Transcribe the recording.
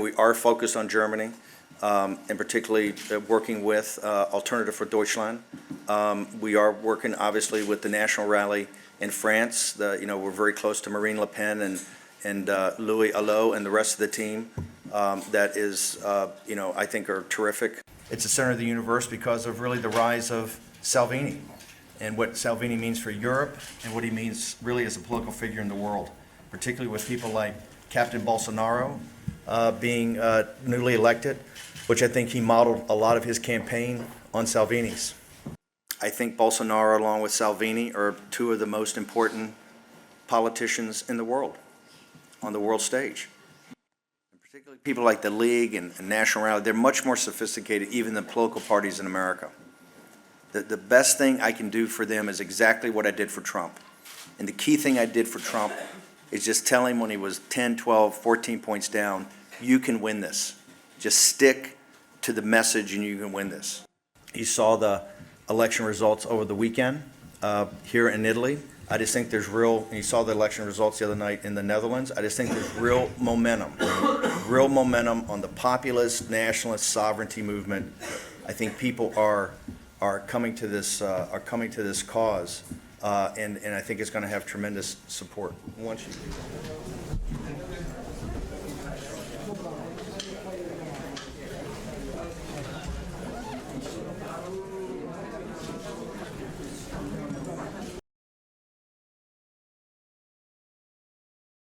We are focused on Germany, and particularly working with Alternative for Deutschland. We are working, obviously, with the national rally in France. We're very close to Marine Le Pen and Louis Alliot and the rest of the team. That is, I think are terrific. It's the center of the universe because of really the rise of Salvini and what Salvini means for Europe and what he means really as a political figure in the world, particularly with people like Captain Bolsonaro being newly elected, which I think he modeled a lot of his campaign on Salvini's. I think Bolsonaro, along with Salvini, are two of the most important politicians in the world, on the world stage. And particularly people like the League and National Rally, they're much more sophisticated even than political parties in America. The best thing I can do for them is exactly what I did for Trump. And the key thing I did for Trump is just tell him when he was 10, 12, 14 points down, you can win this. Just stick to the message and you can win this. You saw the election results over the weekend here in Italy. I just think there's and you saw the election results the other night in the Netherlands. I just think there's real momentum on the populist, nationalist, sovereignty movement. I think people are coming to this cause, and I think it's going to have tremendous support. Once you